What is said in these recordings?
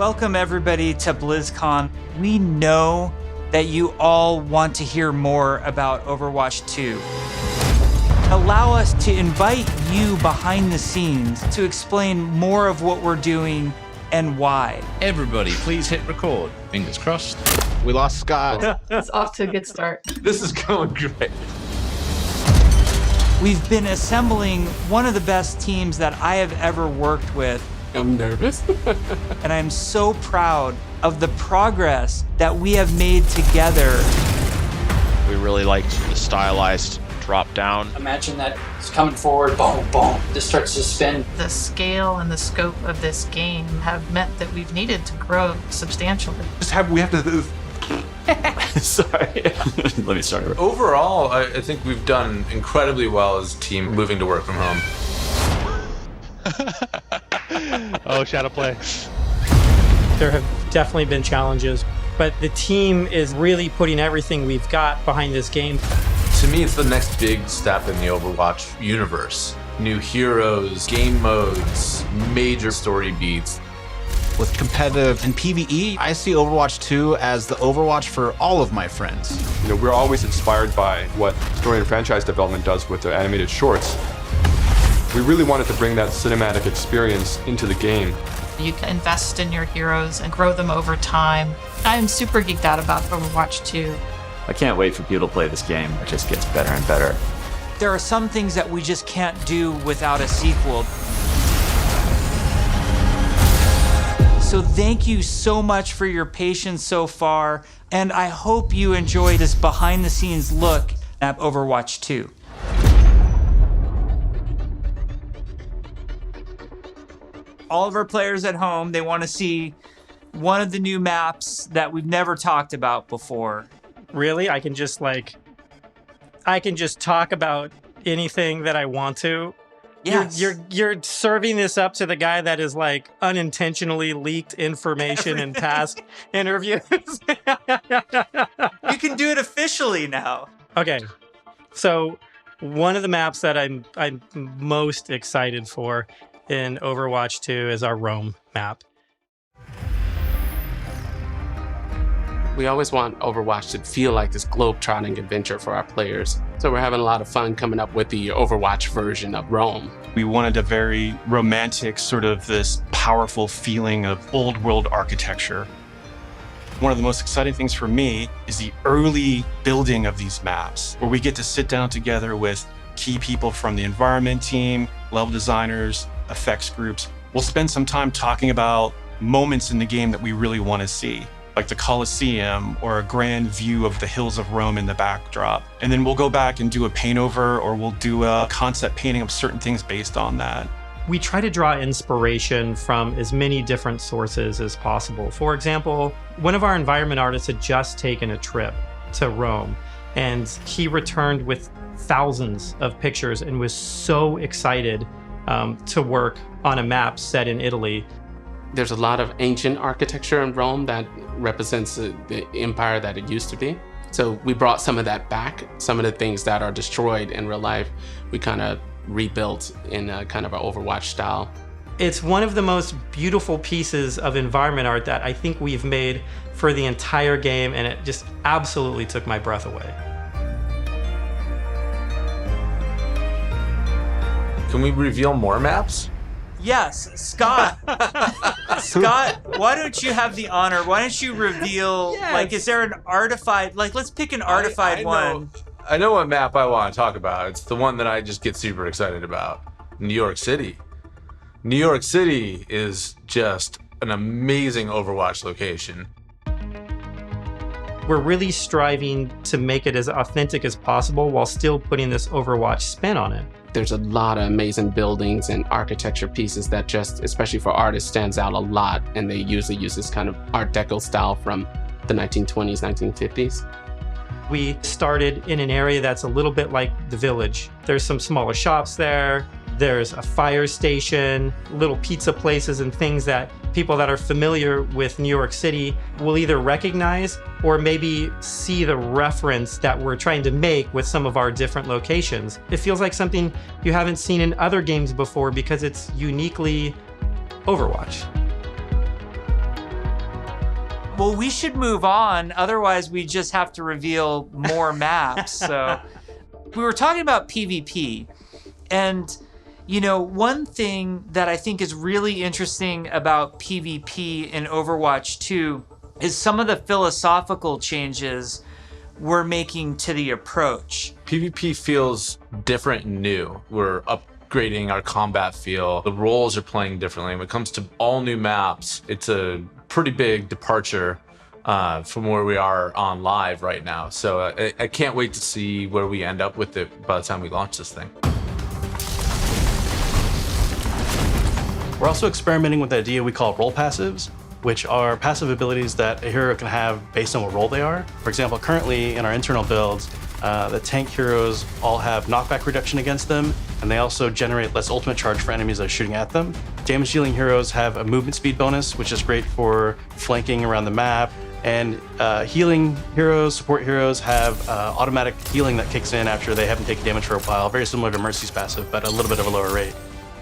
Welcome everybody to BlizzCon. We know that you all want to hear more about Overwatch 2. Allow us to invite you behind the scenes to explain more of what we're doing and why. Everybody, please hit record. Fingers crossed. We lost Scott. It's off to a good start. This is going great. We've been assembling one of the best teams that I have ever worked with. I'm nervous. And I'm so proud of the progress that we have made together. We really liked the stylized drop down. Imagine that it's coming forward, boom, boom, this starts to spin. The scale and the scope of this game have meant that we've needed to grow substantially. We have to. Sorry. Let me start. Overall, I think we've done incredibly well as a team moving to work from home. Oh, shadow play. There have definitely been challenges, but the team is really putting everything we've got behind this game. To me, it's the next big step in the Overwatch universe. New heroes, game modes, major story beats. With competitive and PvE, I see Overwatch 2 as the Overwatch for all of my friends. You know, we're always inspired by what story and franchise development does with their animated shorts. We really wanted to bring that cinematic experience into the game. You can invest in your heroes and grow them over time. I'm super geeked out about Overwatch 2. I can't wait for people to play this game. It just gets better and better. There are some things that we just can't do without a sequel. So thank you so much for your patience so far, and I hope you enjoy this behind-the-scenes look at Overwatch 2. All of our players at home, they want to see one of the new maps that we've never talked about before. Really? I can just talk about anything that I want to. Yes. You're serving this up to the guy that is like unintentionally leaked information in past interviews. You can do it officially now. Okay. So one of the maps that I'm most excited for in Overwatch 2 is our Rome map. We always want Overwatch to feel like this globe-trotting adventure for our players. So we're having a lot of fun coming up with the Overwatch version of Rome. We wanted a very romantic, sort of this powerful feeling of old world architecture. One of the most exciting things for me is the early building of these maps, where we get to sit down together with key people from the environment team, level designers, effects groups. We'll spend some time talking about moments in the game that we really want to see, like the Kulissen or a grand view of the hills of Rome in the backdrop. And then we'll go back and do a paint over, or we'll do a concept painting of certain things based on that. We try to draw inspiration from as many different sources as possible. For example, one of our environment artists had just taken a trip to Rome, and he returned with thousands of pictures and was so excited to work on a map set in Italy. There's a lot of ancient architecture in Rome that represents the empire that it used to be. So we brought some of that back. Some of the things that are destroyed in real life, we kind of rebuilt in a kind of an Overwatch style. It's one of the most beautiful pieces of environment art that I think we've made for the entire game, and it just absolutely took my breath away. Can we reveal more maps? Yes, Scott. Scott, why don't you have the honor? Why don't you reveal, like, is there an artified, like, let's pick an artified one. I know what map I want to talk about. It's the one that I just get super excited about. New York City. New York City is just an amazing Overwatch location. We're really striving to make it as authentic as possible while still putting this Overwatch spin on it. There's a lot of amazing buildings and architecture pieces that just, especially for artists, stands out a lot. And they usually use this kind of Art Deco style from the 1920s, 1950s. We started in an area that's a little bit like the Village. There's some smaller shops there. There's a fire station, little pizza places, and things that people that are familiar with New York City will either recognize or maybe see the reference that we're trying to make with some of our different locations. It feels like something you haven't seen in other games before because it's uniquely Overwatch. Well, we should move on. Otherwise, we just have to reveal more maps. So we were talking about PvP. And, you know, one thing that I think is really interesting about PvP in Overwatch 2 is some of the philosophical changes we're making to the approach. PvP feels different and new. We're upgrading our combat feel. The roles are playing differently. When it comes to all new maps, it's a pretty big departure from where we are on live right now. So I can't wait to see where we end up with it by the time we launch this thing. We're also experimenting with the idea we call role passives, which are passive abilities that a hero can have based on what role they are. For example, currently in our internal builds, the tank heroes all have knockback reduction against them, and they also generate less ultimate charge for enemies that are shooting at them. Damage dealing heroes have a movement speed bonus, which is great for flanking around the map. And healing heroes, support heroes have automatic healing that kicks in after they haven't taken damage for a while, very similar to Mercy's passive, but a little bit of a lower rate.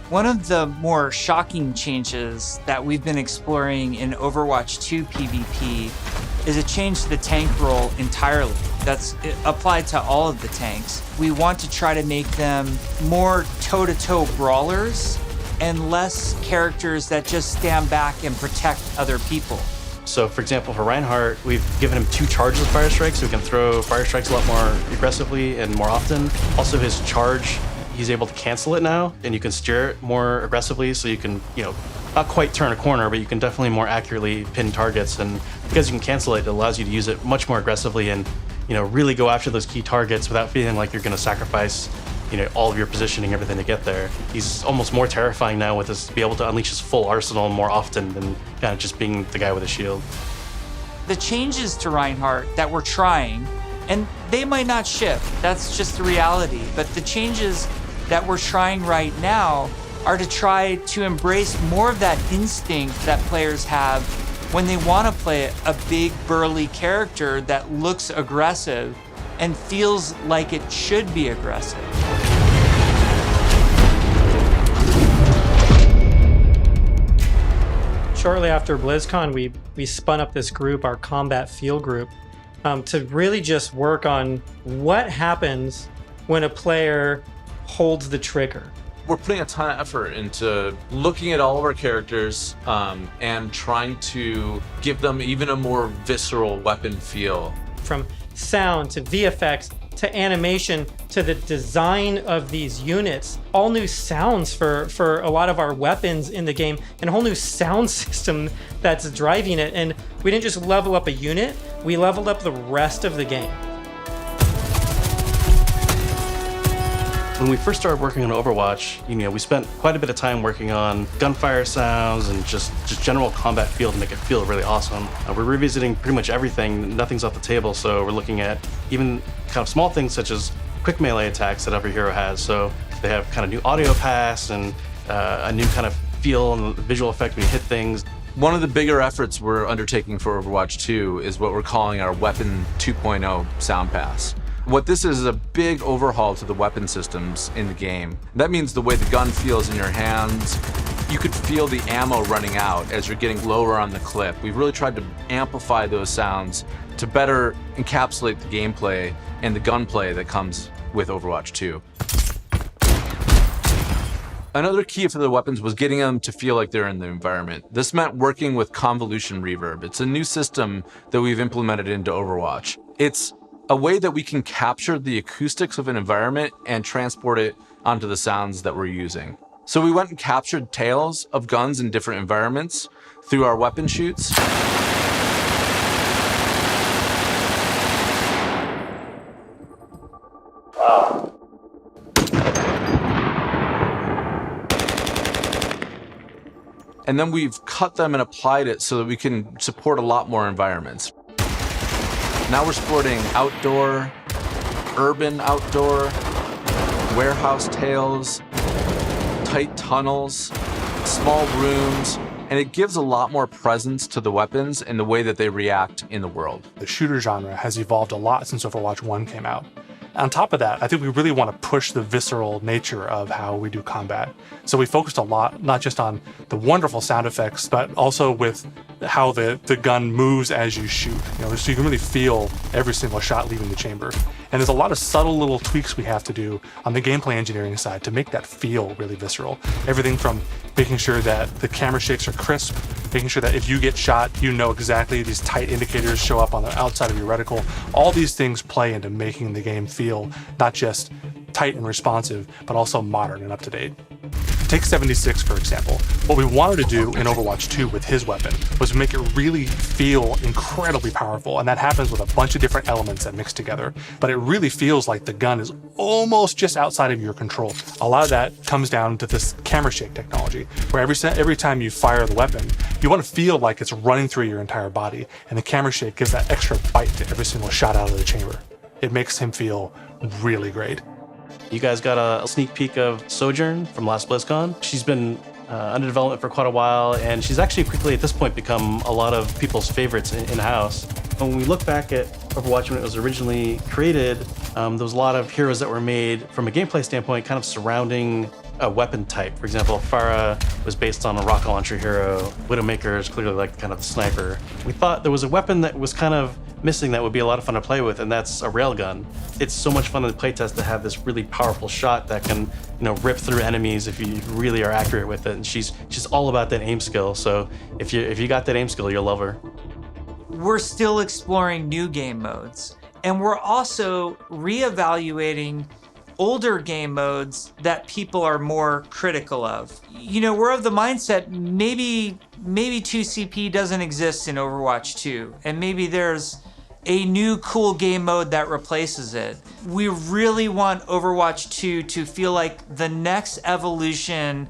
One of the more shocking changes that we've been exploring in Overwatch 2 PvP is a change to the tank role entirely. That's applied to all of the tanks. We want to try to make them more toe-to-toe brawlers and less characters that just stand back and protect other people. So for example, for Reinhardt, we've given him 2 charges of fire strikes, so he can throw fire strikes a lot more aggressively and more often. Also his charge, he's able to cancel it now, and you can steer it more aggressively, so you can, you know, not quite turn a corner, but you can definitely more accurately pin targets. And because you can cancel it, it allows you to use it much more aggressively and, you know, really go after those key targets without feeling like you're going to sacrifice, you know, all of your positioning, everything to get there. He's almost more terrifying now with this, be able to unleash his full arsenal more often than kind of just being the guy with a shield. The changes to Reinhardt that we're trying, and they might not ship, that's just the reality, but the changes that we're trying right now are to try to embrace more of that instinct that players have when they want to play a big burly character that looks aggressive and feels like it should be aggressive. Shortly after BlizzCon, we spun up this group, our combat field group, to really just work on what happens when a player holds the trigger. We're putting a ton of effort into looking at all of our characters and trying to give them even a more visceral weapon feel. From sound to VFX to animation to the design of these units, all new sounds for a lot of our weapons in the game, and a whole new sound system that's driving it. And we didn't just level up a unit, we leveled up the rest of the game. When we first started working on Overwatch, you know, we spent quite a bit of time working on gunfire sounds and just general combat feel to make it feel really awesome. We're revisiting pretty much everything, nothing's off the table, so we're looking at even kind of small things such as quick melee attacks that every hero has. So they have kind of new audio pass and a new kind of feel and visual effect when you hit things. One of the bigger efforts we're undertaking for Overwatch 2 is what we're calling our Weapon 2.0 sound pass. What this is a big overhaul to the weapon systems in the game. That means the way the gun feels in your hands, you could feel the ammo running out as you're getting lower on the clip. We've really tried to amplify those sounds to better encapsulate the gameplay and the gunplay that comes with Overwatch 2. Another key for the weapons was getting them to feel like they're in the environment. This meant working with convolution reverb. It's a new system that we've implemented into Overwatch. It's a way that we can capture the acoustics of an environment and transport it onto the sounds that we're using. So we went and captured tales of guns in different environments through our weapon shoots. Wow. And then we've cut them and applied it so that we can support a lot more environments. Now we're supporting outdoor, urban outdoor, warehouse tales, tight tunnels, small rooms, and it gives a lot more presence to the weapons and the way that they react in the world. The shooter genre has evolved a lot since Overwatch 1 came out. On top of that, I think we really want to push the visceral nature of how we do combat. So we focused a lot, not just on the wonderful sound effects, but also with how the gun moves as you shoot. So you can really feel every single shot leaving the chamber. And there's a lot of subtle little tweaks we have to do on the gameplay engineering side to make that feel really visceral. Everything from making sure that the camera shakes are crisp, making sure that if you get shot, you know exactly these tight indicators show up on the outside of your reticle. All these things play into making the game feel not just tight and responsive, but also modern and up to date. Take 76, for example. What we wanted to do in Overwatch 2 with his weapon was make it really feel incredibly powerful, and that happens with a bunch of different elements that mix together. But it really feels like the gun is almost just outside of your control. A lot of that comes down to this camera shake technology, where every time you fire the weapon, you want to feel like it's running through your entire body, and the camera shake gives that extra bite to every single shot out of the chamber. It makes him feel really great. You guys got a sneak peek of Sojourn from last BlizzCon. She's been under development for quite a while, and she's actually quickly at this point become a lot of people's favorites in-house. When we look back at Overwatch when it was originally created, there was a lot of heroes that were made from a gameplay standpoint kind of surrounding a weapon type. For example, Pharah was based on a rocket launcher hero. Widowmaker is clearly like kind of the sniper. We thought there was a weapon that was kind of missing that would be a lot of fun to play with, and that's a railgun. It's so much fun in the playtest to have this really powerful shot that can, rip through enemies if you really are accurate with it. And she's all about that aim skill. So if you got that aim skill, you'll love her. We're still exploring new game modes, and we're also reevaluating older game modes that people are more critical of. We're of the mindset maybe 2CP doesn't exist in Overwatch 2, and maybe there's a new cool game mode that replaces it. We really want Overwatch 2 to feel like the next evolution,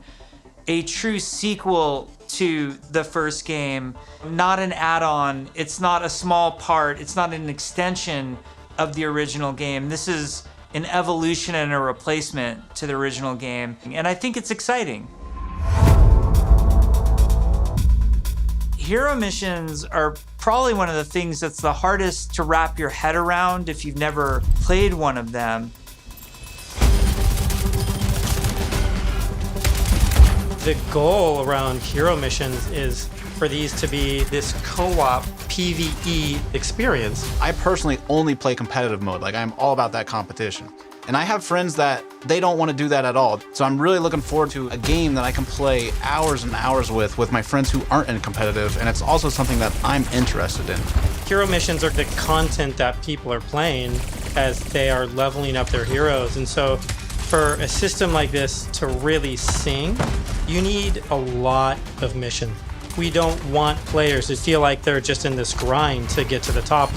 a true sequel to the first game, not an add-on. It's not a small part. It's not an extension of the original game. This is an evolution and a replacement to the original game, and I think it's exciting. Hero missions are probably one of the things that's the hardest to wrap your head around if you've never played one of them. The goal around hero missions is for these to be this co-op PvE experience. I personally only play competitive mode. I'm all about that competition. And I have friends that they don't want to do that at all. So I'm really looking forward to a game that I can play hours and hours with my friends who aren't in competitive, and it's also something that I'm interested in. Hero missions are the content that people are playing as they are leveling up their heroes. And so for a system like this to really sing, you need a lot of missions. We don't want players to feel like they're just in this grind to get to the top.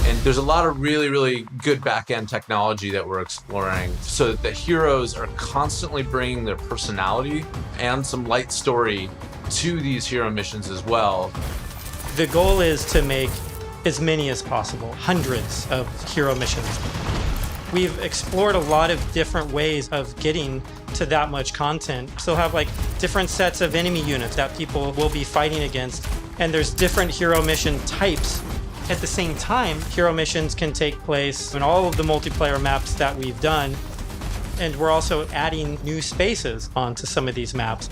And there's a lot of really, really good back-end technology that we're exploring so that the heroes are constantly bringing their personality and some light story to these hero missions as well. The goal is to make as many as possible, hundreds of hero missions. We've explored a lot of different ways of getting to that much content. So have different sets of enemy units that people will be fighting against, and there's different hero mission types. At the same time, hero missions can take place in all of the multiplayer maps that we've done, and we're also adding new spaces onto some of these maps.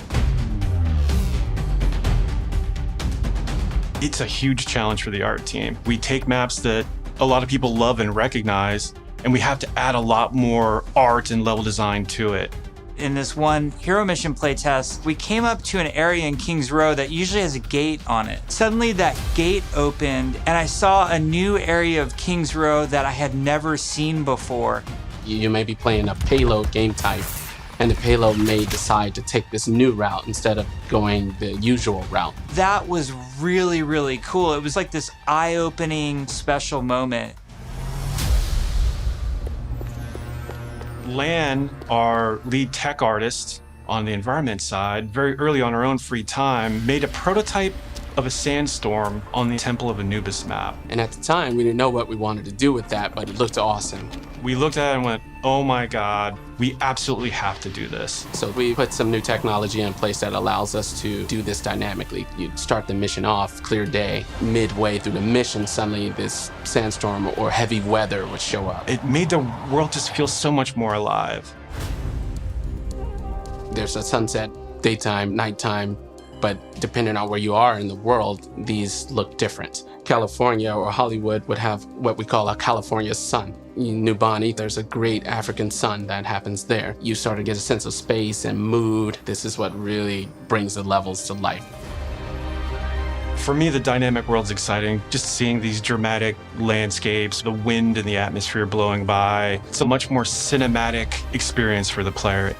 It's a huge challenge for the art team. We take maps that a lot of people love and recognize, and we have to add a lot more art and level design to it. In this one hero mission playtest, we came up to an area in Kings Row that usually has a gate on it. Suddenly that gate opened and I saw a new area of Kings Row that I had never seen before. You may be playing a payload game type, and the payload may decide to take this new route instead of going the usual route. That was really, really cool. It was like this eye-opening special moment. Lan, our lead tech artist on the environment side, very early on her own free time, made a prototype of a sandstorm on the Temple of Anubis map. And at the time, we didn't know what we wanted to do with that, but it looked awesome. We looked at it and went, oh my God, we absolutely have to do this. So we put some new technology in place that allows us to do this dynamically. You start the mission off, clear day. Midway through the mission, suddenly this sandstorm or heavy weather would show up. It made the world just feel so much more alive. There's a sunset, daytime, nighttime, but depending on where you are in the world, these look different. California or Hollywood would have what we call a California sun. In New Bonnie, there's a great African sun that happens there. You start to get a sense of space and mood. This is what really brings the levels to life. For me, the dynamic world's exciting. Just seeing these dramatic landscapes, the wind and the atmosphere blowing by. It's a much more cinematic experience for the player.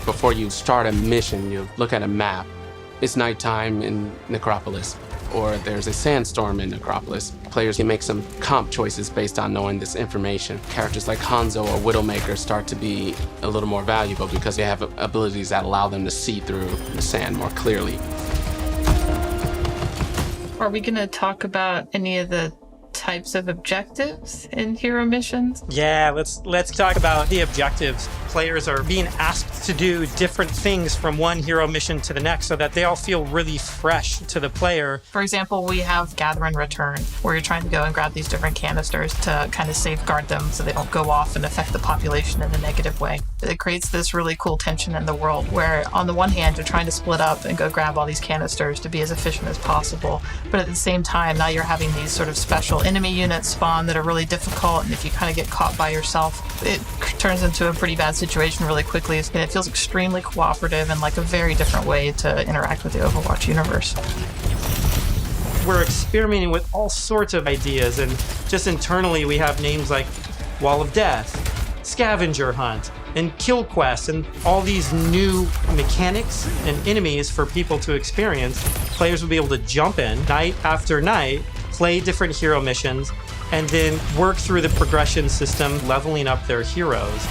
Before you start a mission, you look at a map. It's nighttime in Necropolis, or there's a sandstorm in Necropolis. Players can make some comp choices based on knowing this information. Characters like Hanzo or Widowmaker start to be a little more valuable because they have abilities that allow them to see through the sand more clearly. Are we going to talk about any of the types of objectives in hero missions? Yeah, let's talk about the objectives. Players are being asked to do different things from one hero mission to the next so that they all feel really fresh to the player. For example, we have Gather and Return, where you're trying to go and grab these different canisters to kind of safeguard them so they don't go off and affect the population in a negative way. It creates this really cool tension in the world where, on the one hand, you're trying to split up and go grab all these canisters to be as efficient as possible, but at the same time, now you're having these sort of special enemy units spawn that are really difficult, and if you kind of get caught by yourself, it turns into a pretty bad situation really quickly, and it feels extremely cooperative and like a very different way to interact with the Overwatch universe. We're experimenting with all sorts of ideas, and just internally we have names like Wall of Death, Scavenger Hunt, and Kill Quest, and all these new mechanics and enemies for people to experience. Players will be able to jump in night after night, play different hero missions, and then work through the progression system, leveling up their heroes.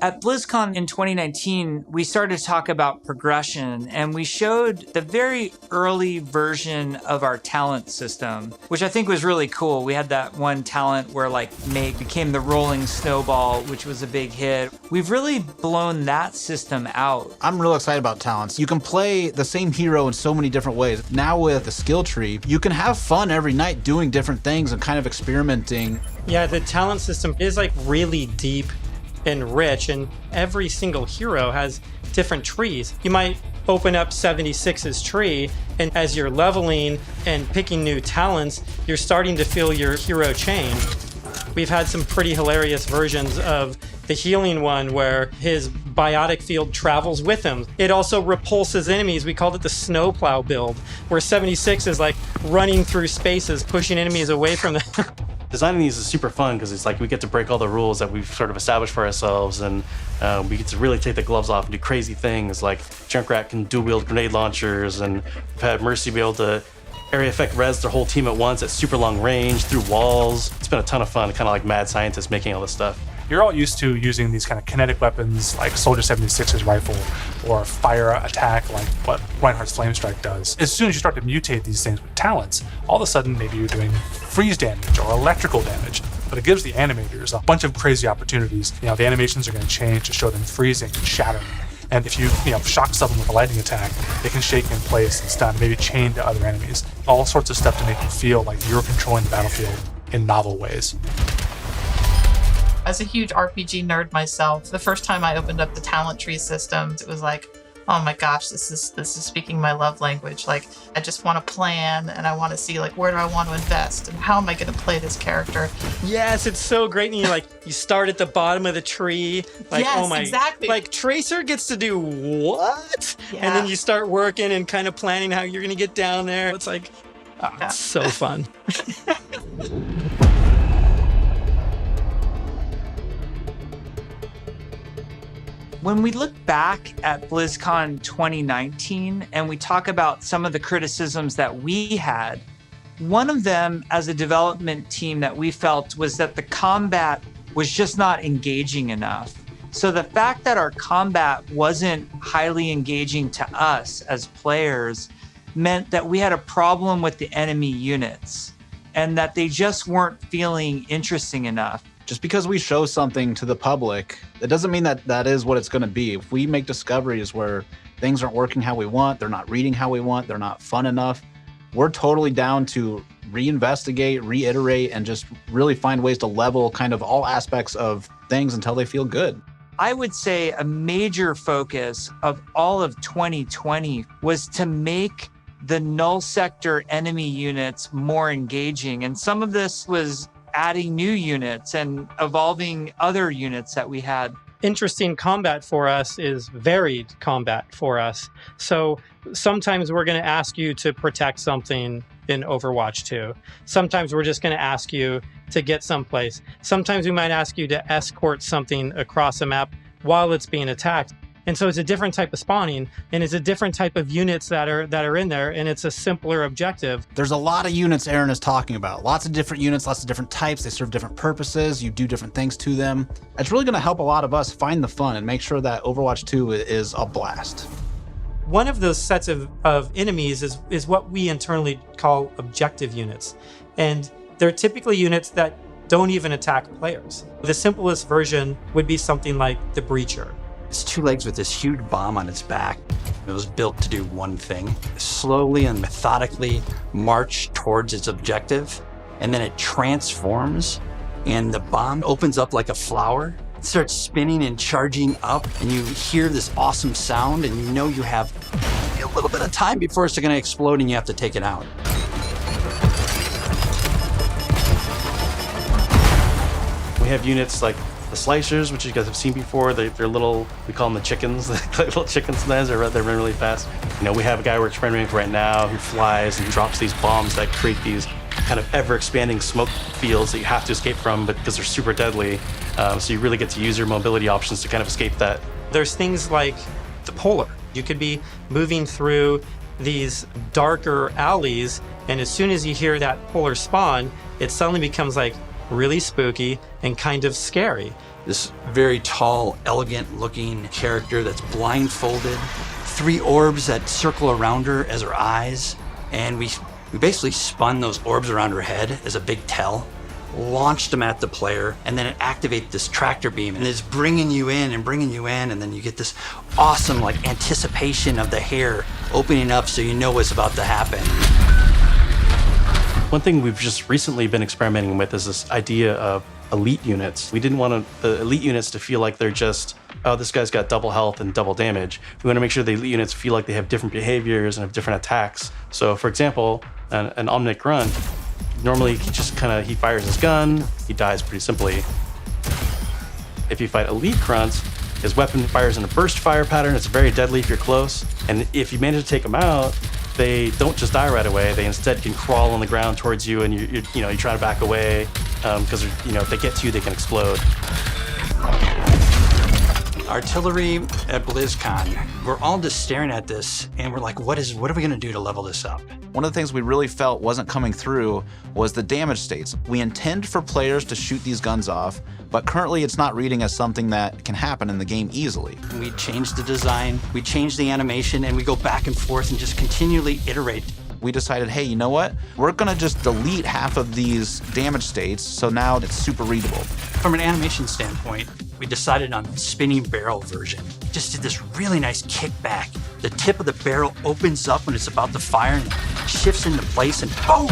At BlizzCon in 2019, we started to talk about progression, and we showed the very early version of our talent system, which I think was really cool. We had that one talent where Meg became the rolling snowball, which was a big hit. We've really blown that system out. I'm real excited about talents. You can play the same hero in so many different ways. Now with the skill tree, you can have fun every night doing different things and kind of experimenting. Yeah, the talent system is really deep and rich, and every single hero has different trees. You might open up 76's tree, and as you're leveling and picking new talents, you're starting to feel your hero change. We've had some pretty hilarious versions of the healing one where his biotic field travels with him. It also repulses enemies. We called it the snowplow build, where 76 is running through spaces, pushing enemies away from them. Designing these is super fun because it's we get to break all the rules that we've sort of established for ourselves, and we get to really take the gloves off and do crazy things like Junkrat can dual-wield grenade launchers, and we've had Mercy be able to area effect res their whole team at once at super long range through walls. It's been a ton of fun, kind of like mad scientists making all this stuff. You're all used to using these kind of kinetic weapons like Soldier 76's rifle or fire attack like what Reinhardt's Flame Strike does. As soon as you start to mutate these things with talents, all of a sudden maybe you're doing freeze damage or electrical damage. But it gives the animators a bunch of crazy opportunities. The animations are going to change to show them freezing and shattering. And if you shock someone with a lightning attack, they can shake in place and stun, maybe chain to other enemies. All sorts of stuff to make you feel like you're controlling the battlefield in novel ways. As a huge RPG nerd myself, the first time I opened up the talent tree system, it was like, oh my gosh, this is speaking my love language. I just want to plan, and I want to see where do I want to invest, and how am I going to play this character? Yes, it's so great. And you start at the bottom of the tree. Yes, oh my, exactly. Tracer gets to do what? Yeah. And then you start working and kind of planning how you're going to get down there. It's it's so fun. When we look back at BlizzCon 2019 and we talk about some of the criticisms that we had, one of them as a development team that we felt was that the combat was just not engaging enough. So the fact that our combat wasn't highly engaging to us as players meant that we had a problem with the enemy units and that they just weren't feeling interesting enough. Just because we show something to the public, it doesn't mean that that is what it's going to be. If we make discoveries where things aren't working how we want, they're not reading how we want, they're not fun enough, we're totally down to reinvestigate, reiterate, and just really find ways to level kind of all aspects of things until they feel good. I would say a major focus of all of 2020 was to make the null sector enemy units more engaging. And some of this was adding new units and evolving other units that we had. Interesting combat for us is varied combat for us. So sometimes we're going to ask you to protect something in Overwatch 2. Sometimes we're just going to ask you to get someplace. Sometimes we might ask you to escort something across a map while it's being attacked. And so it's a different type of spawning, and it's a different type of units that are in there, and it's a simpler objective. There's a lot of units Aaron is talking about. Lots of different units, lots of different types. They serve different purposes. You do different things to them. It's really going to help a lot of us find the fun and make sure that Overwatch 2 is a blast. One of those sets of enemies is what we internally call objective units. And they're typically units that don't even attack players. The simplest version would be something like the Breacher. It's two legs with this huge bomb on its back. It was built to do one thing: slowly and methodically march towards its objective, and then it transforms, and the bomb opens up like a flower. It starts spinning and charging up, and you hear this awesome sound, and you know you have a little bit of time before it's going to explode and you have to take it out. We have units like the slicers, which you guys have seen before. They're little, we call them the chickens. Like little chicken sometimes. They run really fast. You know, we have a guy we're experimenting with right now who flies and drops these bombs that create these kind of ever-expanding smoke fields that you have to escape from, but because they're super deadly. So you really get to use your mobility options to kind of escape that. There's things like the Polar. You could be moving through these darker alleys, and as soon as you hear that Polar spawn, it suddenly becomes like really spooky and kind of scary. This very tall, elegant-looking character that's blindfolded, 3 orbs that circle around her as her eyes, and we basically spun those orbs around her head as a big tell, launched them at the player, and then it activates this tractor beam, and it's bringing you in, and then you get this awesome like anticipation of the hair opening up so you know what's about to happen. One thing we've just recently been experimenting with is this idea of elite units. We didn't want the elite units to feel like they're just, oh, this guy's got double health and double damage. We want to make sure the elite units feel like they have different behaviors and have different attacks. So for example, an Omnic Grunt, normally he fires his gun, he dies pretty simply. If you fight elite grunts, his weapon fires in a burst fire pattern. It's very deadly if you're close. And if you manage to take him out, they don't just die right away. They instead can crawl on the ground towards you, and you try to back away because if they get to you, they can explode. Artillery at BlizzCon. We're all just staring at this, and we're like, what are we going to do to level this up? One of the things we really felt wasn't coming through was the damage states. We intend for players to shoot these guns off, but currently it's not reading as something that can happen in the game easily. We changed the design, we changed the animation, and we go back and forth and just continually iterate. We decided, hey, you know what? We're gonna just delete half of these damage states, so now it's super readable. From an animation standpoint, we decided on spinning barrel version. Just did this really nice kickback. The tip of the barrel opens up when it's about to fire and shifts into place and boom!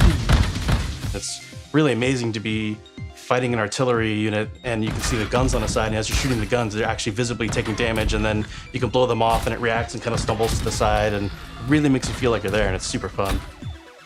It's really amazing to be fighting an artillery unit and you can see the guns on the side, and as you're shooting the guns, they're actually visibly taking damage, and then you can blow them off and it reacts and kind of stumbles to the side and really makes you feel like you're there, and it's super fun.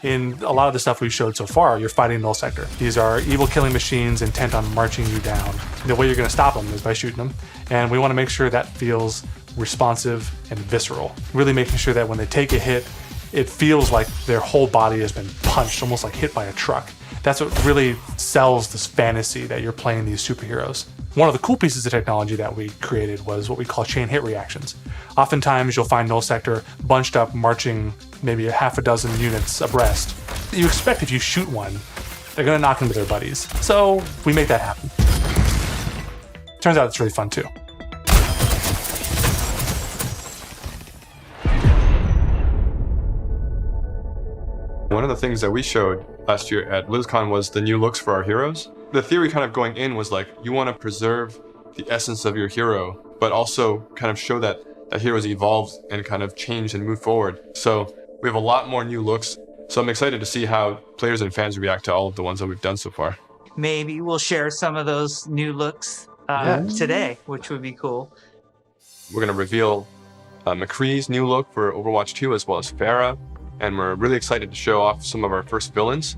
In a lot of the stuff we've showed so far, you're fighting null sector. These are evil killing machines intent on marching you down. The way you're going to stop them is by shooting them, and we want to make sure that feels responsive and visceral. Really making sure that when they take a hit, it feels like their whole body has been punched, almost like hit by a truck. That's what really sells this fantasy that you're playing these superheroes. One of the cool pieces of technology that we created was what we call chain hit reactions. Oftentimes you'll find null sector bunched up, marching maybe a half a dozen units abreast. You expect if you shoot one, they're gonna knock into their buddies. So we make that happen. Turns out it's really fun too. One of the things that we showed last year at BlizzCon was the new looks for our heroes. The theory kind of going in was like, you want to preserve the essence of your hero, but also kind of show that heroes evolved and kind of changed and moved forward. So we have a lot more new looks. So I'm excited to see how players and fans react to all of the ones that we've done so far. Maybe we'll share some of those new looks today, which would be cool. We're going to reveal McCree's new look for Overwatch 2, as well as Pharah, and we're really excited to show off some of our first villains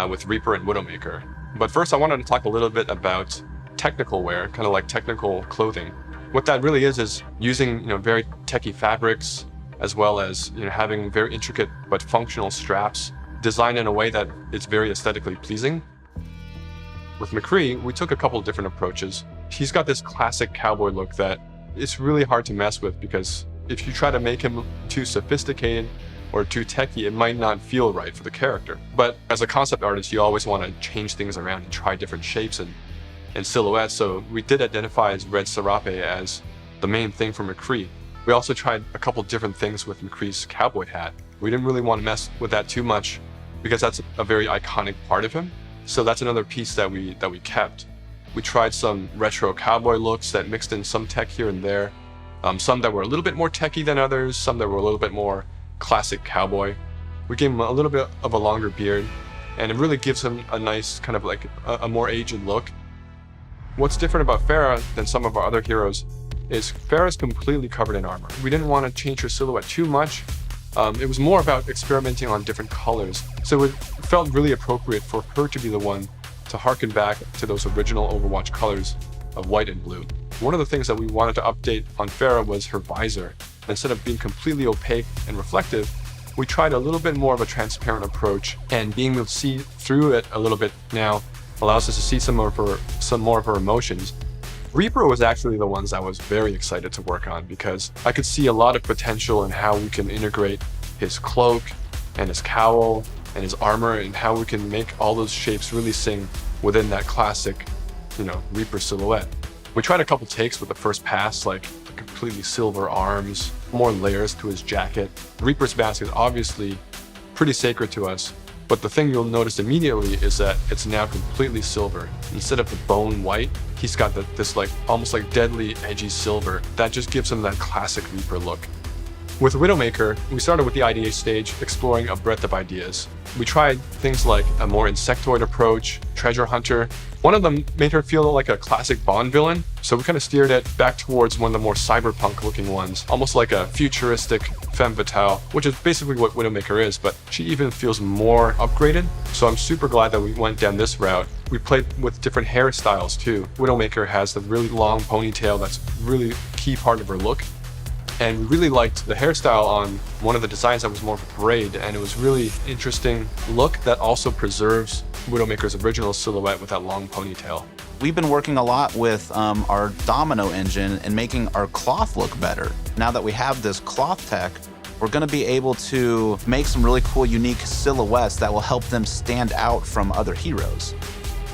with Reaper and Widowmaker. But first, I wanted to talk a little bit about technical wear, kind of like technical clothing. What that really is using very techie fabrics, as well as having very intricate but functional straps designed in a way that is very aesthetically pleasing. With McCree, we took a couple of different approaches. He's got this classic cowboy look that it's really hard to mess with, because if you try to make him too sophisticated or too techie, it might not feel right for the character. But as a concept artist, you always want to change things around and try different shapes and silhouettes. So we did identify as red serape as the main thing for McCree. We also tried a couple different things with McCree's cowboy hat. We didn't really want to mess with that too much, because that's a very iconic part of him. So that's another piece that we kept. We tried some retro cowboy looks that mixed in some tech here and there. Some that were a little bit more techie than others, some that were a little bit more classic cowboy. We gave him a little bit of a longer beard, and it really gives him a nice kind of like a more aged look. What's different about Pharah than some of our other heroes is Pharah's completely covered in armor. We didn't want to change her silhouette too much. It was more about experimenting on different colors. So it felt really appropriate for her to be the one to harken back to those original Overwatch colors of white and blue. One of the things that we wanted to update on Pharah was her visor. Instead of being completely opaque and reflective, we tried a little bit more of a transparent approach, and being able to see through it a little bit now allows us to see some more of her emotions. Reaper was actually the ones I was very excited to work on, because I could see a lot of potential in how we can integrate his cloak and his cowl and his armor, and how we can make all those shapes really sing within that classic, Reaper silhouette. We tried a couple takes with the first pass, like completely silver arms, more layers to his jacket. Reaper's mask is obviously pretty sacred to us, but the thing you'll notice immediately is that it's now completely silver. Instead of the bone white, he's got this like almost like deadly edgy silver that just gives him that classic Reaper look. With Widowmaker, we started with the idea stage, exploring a breadth of ideas. We tried things like a more insectoid approach, treasure hunter. One of them made her feel like a classic Bond villain, so we kind of steered it back towards one of the more cyberpunk looking ones, almost like a futuristic femme fatale, which is basically what Widowmaker is, but she even feels more upgraded. So I'm super glad that we went down this route. We played with different hairstyles too. Widowmaker has the really long ponytail that's really key part of her look. And we really liked the hairstyle on one of the designs that was more of a parade, and it was really interesting look that also preserves Widowmaker's original silhouette with that long ponytail. We've been working a lot with our domino engine and making our cloth look better. Now that we have this cloth tech, we're going to be able to make some really cool, unique silhouettes that will help them stand out from other heroes.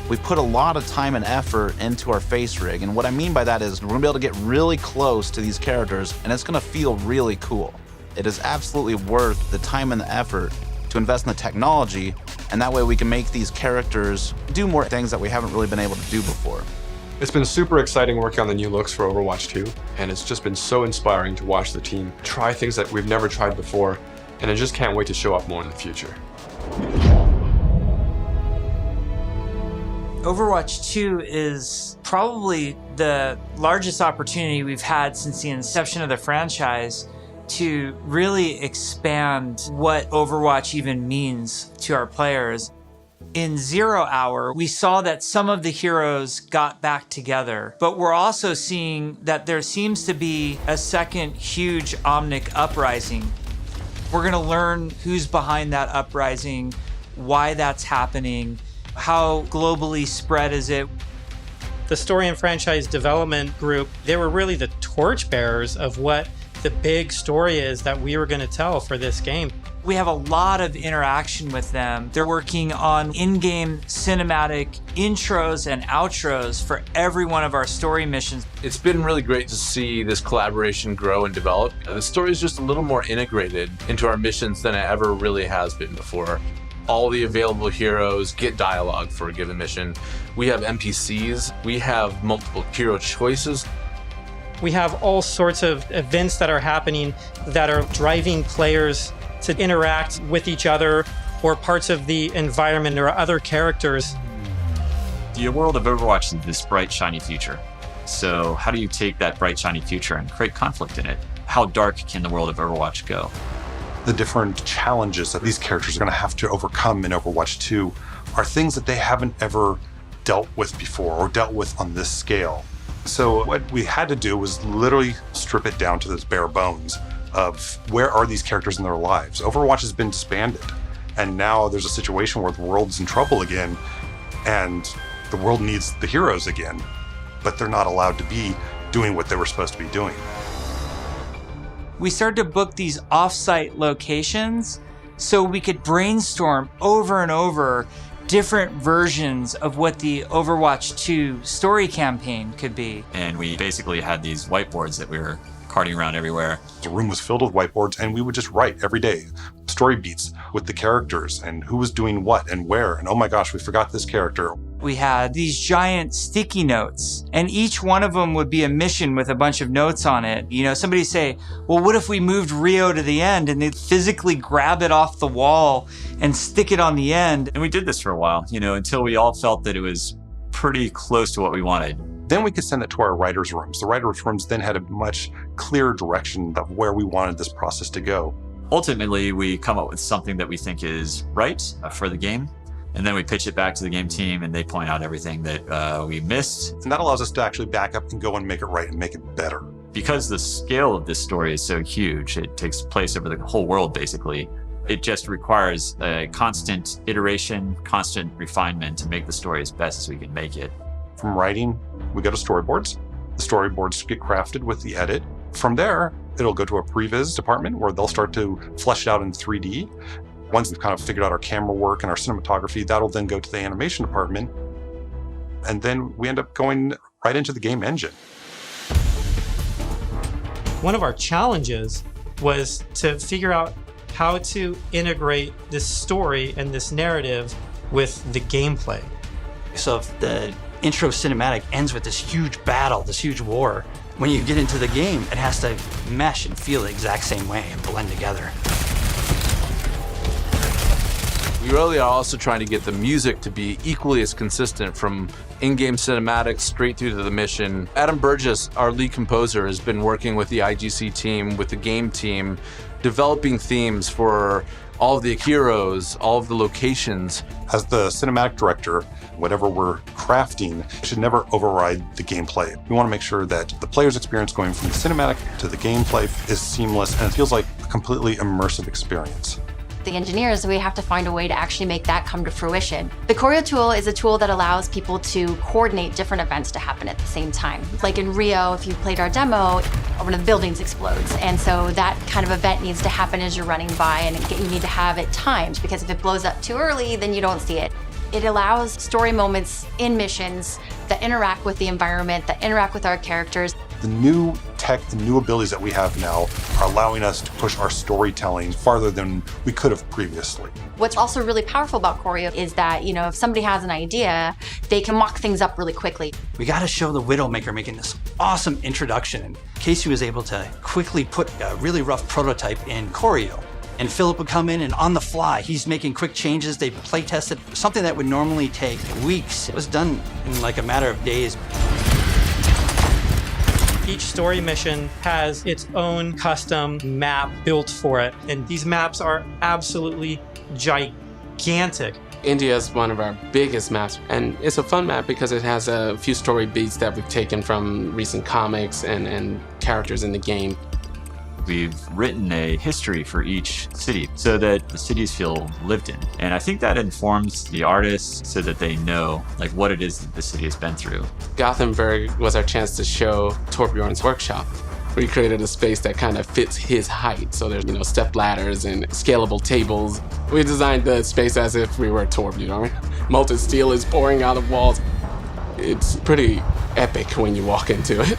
We put a lot of time and effort into our face rig, and what I mean by that is we're gonna be able to get really close to these characters, and it's gonna feel really cool. It is absolutely worth the time and the effort to invest in the technology, and that way we can make these characters do more things that we haven't really been able to do before. It's been super exciting working on the new looks for Overwatch 2, and it's just been so inspiring to watch the team try things that we've never tried before, and I just can't wait to show off more in the future. Overwatch 2 is probably the largest opportunity we've had since the inception of the franchise to really expand what Overwatch even means to our players. In 0 Hour, we saw that some of the heroes got back together, but we're also seeing that there seems to be a second huge Omnic uprising. We're gonna learn who's behind that uprising, why that's happening, how globally spread is it. The story and franchise development group, they were really the torchbearers of what the big story is that we were going to tell for this game. We have a lot of interaction with them. They're working on in-game cinematic intros and outros for every one of our story missions. It's been really great to see this collaboration grow and develop. The story is just a little more integrated into our missions than it ever really has been before. All the available heroes get dialogue for a given mission. We have NPCs, we have multiple hero choices. We have all sorts of events that are happening that are driving players to interact with each other or parts of the environment or other characters. The world of Overwatch is this bright, shiny future. So how do you take that bright, shiny future and create conflict in it? How dark can the world of Overwatch go? The different challenges that these characters are going to have to overcome in Overwatch 2 are things that they haven't ever dealt with before or dealt with on this scale. So what we had to do was literally strip it down to those bare bones of where are these characters in their lives. Overwatch has been disbanded, and now there's a situation where the world's in trouble again, and the world needs the heroes again, but they're not allowed to be doing what they were supposed to be doing. We started to book these off-site locations so we could brainstorm over and over different versions of what the Overwatch 2 story campaign could be. And we basically had these whiteboards that we were carting around everywhere. The room was filled with whiteboards, and we would just write every day story beats with the characters and who was doing what and where. And oh my gosh, we forgot this character. We had these giant sticky notes, and each one of them would be a mission with a bunch of notes on it. You know, somebody say, well, what if we moved Rio to the end? And they'd physically grab it off the wall and stick it on the end. And we did this for a while, you know, until we all felt that it was pretty close to what we wanted. Then we could send it to our writers' rooms. The writers' rooms then had a much clearer direction of where we wanted this process to go. Ultimately, we come up with something that we think is right for the game. And then we pitch it back to the game team, and they point out everything that we missed. And that allows us to actually back up and go and make it right and make it better. Because the scale of this story is so huge, it takes place over the whole world, basically. It just requires a constant iteration, constant refinement to make the story as best as we can make it. From writing, we go to storyboards. The storyboards get crafted with the edit. From there, it'll go to a previs department where they'll start to flesh it out in 3D. Once we've kind of figured out our camera work and our cinematography, that'll then go to the animation department. And then we end up going right into the game engine. One of our challenges was to figure out how to integrate this story and this narrative with the gameplay. So if the intro cinematic ends with this huge battle, this huge war, when you get into the game, it has to mesh and feel the exact same way and blend together. We really are also trying to get the music to be equally as consistent from in-game cinematics straight through to the mission. Adam Burgess, our lead composer, has been working with the IGC team, with the game team, developing themes for all of the heroes, all of the locations. As the cinematic director, whatever we're crafting should never override the gameplay. We want to make sure that the player's experience going from the cinematic to the gameplay is seamless and it feels like a completely immersive experience. The engineers, we have to find a way to actually make that come to fruition. The choreo tool is a tool that allows people to coordinate different events to happen at the same time. Like in Rio, if you played our demo, one of the buildings explodes. And so that kind of event needs to happen as you're running by, and you need to have it timed, because if it blows up too early, then you don't see it. It allows story moments in missions that interact with the environment, that interact with our characters. The new tech, the new abilities that we have now are allowing us to push our storytelling farther than we could have previously. What's also really powerful about choreo is that, you know, if somebody has an idea, they can mock things up really quickly. We got to show the Widowmaker making this awesome introduction. And Casey was able to quickly put a really rough prototype in choreo. And Philip would come in and on the fly, he's making quick changes. They play tested something that would normally take weeks. It was done in like a matter of days. Each story mission has its own custom map built for it. And these maps are absolutely gigantic. India is one of our biggest maps, and it's a fun map because it has a few story beats that we've taken from recent comics and characters in the game. We've written a history for each city so that the cities feel lived in. And I think that informs the artists so that they know like what it is that the city has been through. Gothenburg was our chance to show Torbjorn's workshop. We created a space that kind of fits his height. So there's, step ladders and scalable tables. We designed the space as if we were Torbjorn. Molten steel is pouring out of walls. It's pretty epic when you walk into it.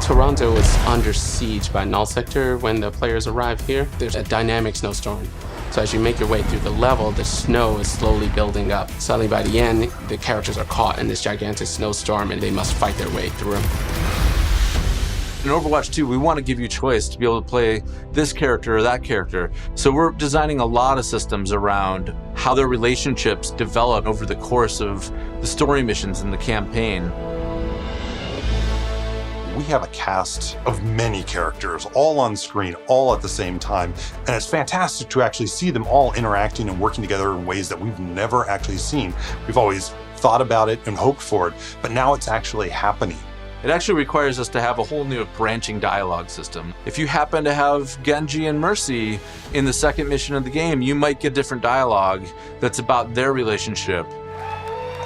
Toronto was under siege by Null Sector when the players arrive here. There's a dynamic snowstorm. So as you make your way through the level, the snow is slowly building up. Suddenly by the end, the characters are caught in this gigantic snowstorm and they must fight their way through. In Overwatch 2, we want to give you choice to be able to play this character or that character. So we're designing a lot of systems around how their relationships develop over the course of the story missions in the campaign. We have a cast of many characters, all on screen, all at the same time, and it's fantastic to actually see them all interacting and working together in ways that we've never actually seen. We've always thought about it and hoped for it, but now it's actually happening. It actually requires us to have a whole new branching dialogue system. If you happen to have Genji and Mercy in the second mission of the game, you might get different dialogue that's about their relationship.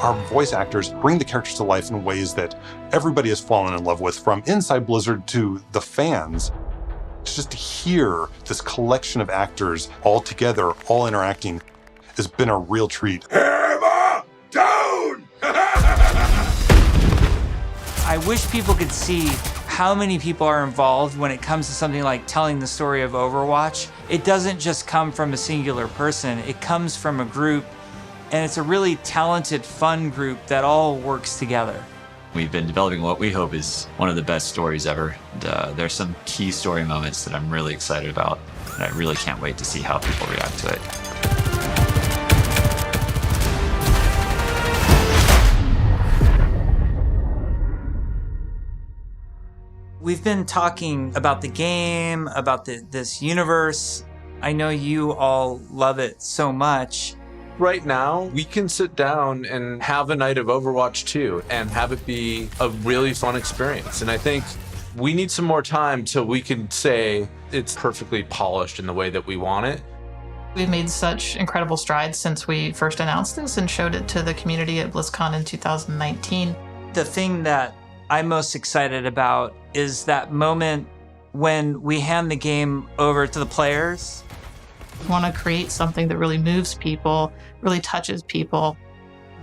Our voice actors bring the characters to life in ways that everybody has fallen in love with, from inside Blizzard to the fans. Just to hear this collection of actors all together, all interacting, has been a real treat. I wish people could see how many people are involved when it comes to something like telling the story of Overwatch. It doesn't just come from a singular person, it comes from a group, and it's a really talented, fun group that all works together. We've been developing what we hope is one of the best stories ever. There's some key story moments that I'm really excited about, and I really can't wait to see how people react to it. We've been talking about the game, about this universe. I know you all love it so much. Right now, we can sit down and have a night of Overwatch 2 and have it be a really fun experience. And I think we need some more time till we can say it's perfectly polished in the way that we want it. We've made such incredible strides since we first announced this and showed it to the community at BlizzCon in 2019. The thing that I'm most excited about is that moment when we hand the game over to the players. We want to create something that really moves people, really touches people.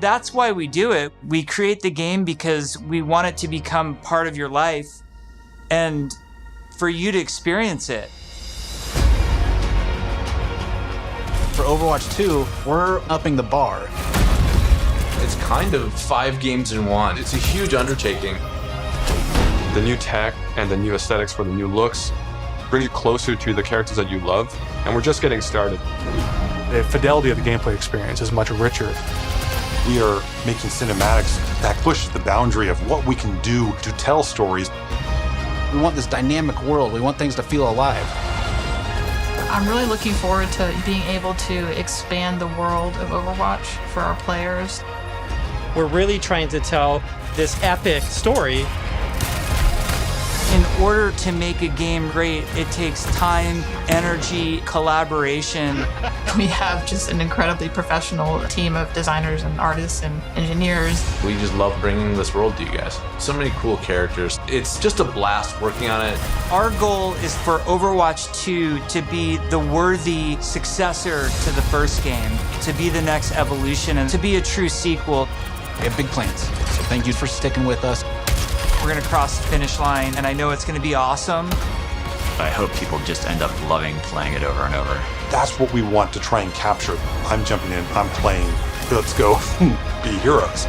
That's why we do it. We create the game because we want it to become part of your life and for you to experience it. For Overwatch 2, we're upping the bar. It's kind of 5 games in one. It's a huge undertaking. The new tech and the new aesthetics for the new looks bring you closer to the characters that you love, and we're just getting started. The fidelity of the gameplay experience is much richer. We are making cinematics that push the boundary of what we can do to tell stories. We want this dynamic world. We want things to feel alive. I'm really looking forward to being able to expand the world of Overwatch for our players. We're really trying to tell this epic story. In order to make a game great, it takes time, energy, collaboration. We have just an incredibly professional team of designers and artists and engineers. We just love bringing this world to you guys. So many cool characters. It's just a blast working on it. Our goal is for Overwatch 2 to be the worthy successor to the first game, to be the next evolution, and to be a true sequel. We have big plans, so thank you for sticking with us. We're gonna cross the finish line, and I know it's gonna be awesome. I hope people just end up loving playing it over and over. That's what we want to try and capture. I'm jumping in, I'm playing, let's go be heroes.